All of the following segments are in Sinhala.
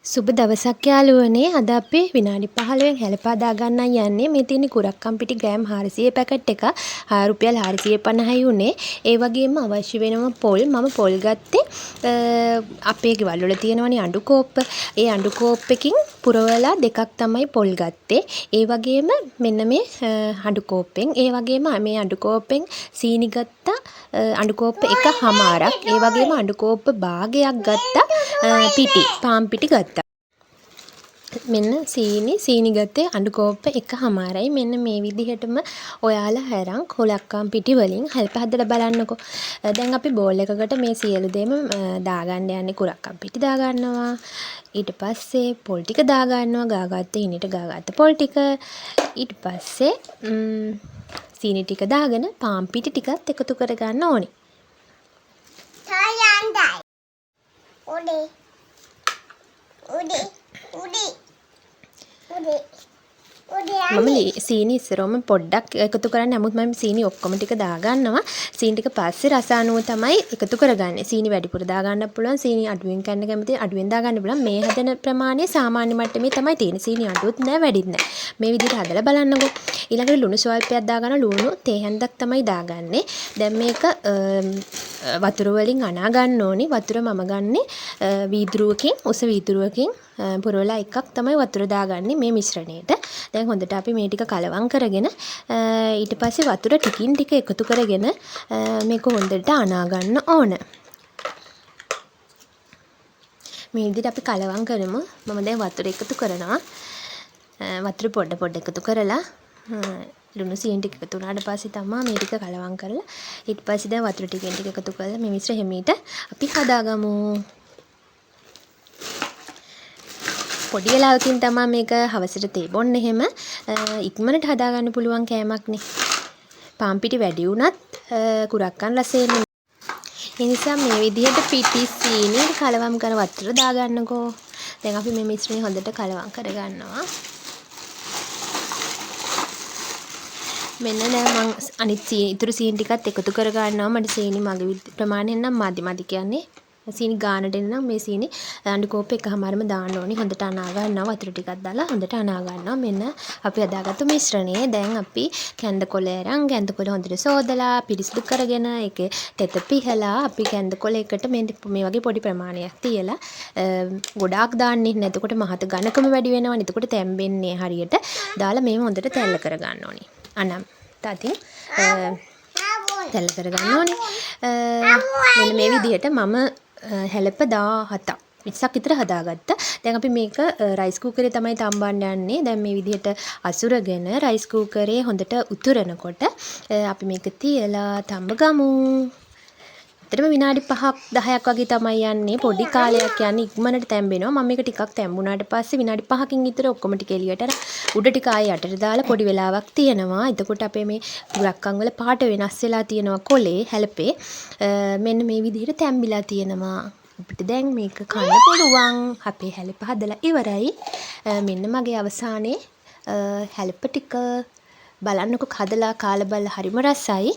සුබ දවසක් යාළුවනේ. අද අපි විනාඩි 15න් හැලප හදා ගන්නයි යන්නේ. මේ තියෙන කුරක්කම් පිටි ග්‍රෑම් 400 පැකට් එක රුපියල් 450යි උනේ. ඒ වගේම අවශ්‍ය වෙනම පොල්. මම පොල් ගත්තේ අපේ ගෙවල් වල තියෙනවනේ අඬු කෝප්ප. ඒ අඬු කෝප්පකින් පුරවලා දෙකක් තමයි පොල් ගත්තේ. ඒ වගේම මෙන්න මේ අඬු කෝප්පෙන් ඒ වගේම මේ අඬු කෝප්පෙන් සීනි ගත්තා අඬු කෝප්ප එකමාරක්. ඒ වගේම අඬු කෝප්ප භාගයක් ගත්තා පිටි පාන් පිටි ගත්තා. මෙන්න සීනි ගත්තේ අඬු කෝප්ප එකමාරයි. මෙන්න මේ විදිහටම ඔයාලා හැරන් කොලක්කම් පිටි වලින් හැල්ප හදලා බලන්නකෝ. දැන් අපි බෝල් එකකට මේ සියලු දේම දාගන්න යන්නේ. කුරක්කම් පිටි දාගන්නවා. ඊට පස්සේ පොල් ටික දාගන්නවා. ගාගත්ත ඉනිට ගාගත්ත පොල් ටික. ඊට පස්සේ සීනි ටික දාගෙන පාන් පිටි ටිකත් එකතු කරගන්න ඕනේ. මම සීනි ඉස්සරවම පොඩ්ඩක් එකතු කරන්නේ. නමුත් මම සීනි ඔක්කොම ටික දාගන්නවා. සීනි ටික පස්සේ රස අනුව තමයි එකතු කරගන්නේ. සීනි වැඩිපුර දාගන්න පුළුවන්. සීනි අඩුවෙන් කන්න කැමති අඩුවෙන් දාගන්න පුළුවන්. මේ හදන ප්‍රමාණය සාමාන්‍ය මට්ටමේ තමයි තියෙන්නේ. සීනි අඩුත් නැහැ වැඩිත් නැහැ. මේ විදිහට හදලා බලන්නකෝ. ඊළඟට ලුණු ස්වල්පයක් දාගන්න. ලුණු තේ හැන්දක් තමයි දාගන්නේ. දැන් මේක වතුර වලින් අනා ගන්න ඕනේ. වතුර මම ගන්නේ වීදුරුවකින් උස වීදුරුවකින් පුරවලා එකක් තමයි වතුර දාගන්නේ මේ මිශ්‍රණයට. දැන් හොඳට අපි මේ ටික කලවම් කරගෙන ඊට පස්සේ වතුර ටිකින් ටික එකතු කරගෙන මේක හොඳට අනා ගන්න ඕන. මේ විදිහට අපි කලවම් කරමු. මම දැන් වතුර එකතු කරනවා. වතුර පොඩ එකතු කරලා ලුණු සීනි ටික එකතු වුණාට පස්සේ තමයි මේ ටික කලවම් කරලා ඊට පස්සේ දැන් වතුර ටිකෙන් ටික එකතු කරලා මේ මිශ්‍ර හැමීට අපි හදාගමු. පොඩි වෙලාවකින් තමයි මේක හවසට තේ බොන්න එහෙම ඉක්මනට හදාගන්න පුළුවන් කෑමක්නේ. පාන් පිටි වැඩි වුණත් කුරක්කන් රස එන්නේ. ඒ නිසා මේ විදිහට පිටි සීනි කලවම් කර වතුර දාගන්නකෝ. දැන් අපි මේ මිශ්‍රණය හොඳට කලවම් කරගන්නවා. මෙන්න දැන් මම අනිත් ඉතුරු සීනි ටිකත් එකතු කරගන්නවා. මට සීනි මගේ ප්‍රමාණයෙන් නම් මදි කියන්නේ. සීනි ගානට එන්න මේ සීනි අඬු කෝප්ප එකමාරම දාන්න ඕනේ. හොඳට අනා ගන්නවා. වතුර ටිකක් දාලා හොඳට අනා ගන්නවා. මෙන්න අපි හදාගත්තු මිශ්‍රණය. දැන් අපි කැඳකොළ අරන් කැඳකොළ හොඳට සෝදලා පිරිසිදු කරගෙන ඒකේ තෙත පිහලා අපි කැඳකොළ එකට මේ වගේ පොඩි ප්‍රමාණයක් තියලා ගොඩාක් දාන්නේ නැහැ. එතකොට මහත ඝනකම වැඩි වෙනවා. එතකොට තැම්බෙන්නේ හරියට. දාලා මේව හොඳට තැල්ල කරගන්න ඕනේ. අනම් තතින් තැල්ල කරගන්න ඕනේ. මෙන්න මේ විදිහට මම හැලප 17ක් 20ක් විතර හදාගත්තා. දැන් අපි මේක රයිස් කුකරේ තමයි තම්බන්න යන්නේ. දැන් මේ විදිහට අසුරගෙන රයිස් කුකරේ හොඳට උතුරනකොට අපි මේක තියලා තම්බ ගමු. ඇත්තටම විනාඩි 5ක් 10ක් වගේ තමයි යන්නේ. පොඩි කාලයක් යන්නේ ඉක්මනට තැම්බෙනවා. මම මේක ටිකක් තැම්බුණාට පස්සේ විනාඩි 5කින් විතර ඔක්කොම ටික එළියට අර උඩ ටික ආයෙ යටට දාලා පොඩි වෙලාවක් තියෙනවා. එතකොට අපේ මේ ගුරක්කන් වල පාට වෙනස් වෙලා තියෙනවා කොලේ හැලපේ. මෙන්න මේ විදිහට තැම්බිලා තියෙනවා. අපිට දැන් මේක කන්න පුළුවන්. අපේ හැලප හදලා ඉවරයි. මෙන්න මගේ අවසානයේ හැලප ටික බලන්නකො හදලා කාලා බලලා හරිම රසයි.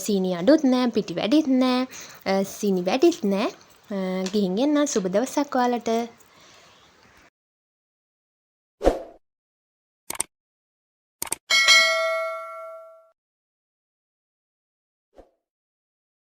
සීනි අඩුත් නෑ, පිටි වැඩිත් නෑ, සීනි වැඩිත් නෑ. ගිහින් එන්න සුබ දවසක් ඔයාලට.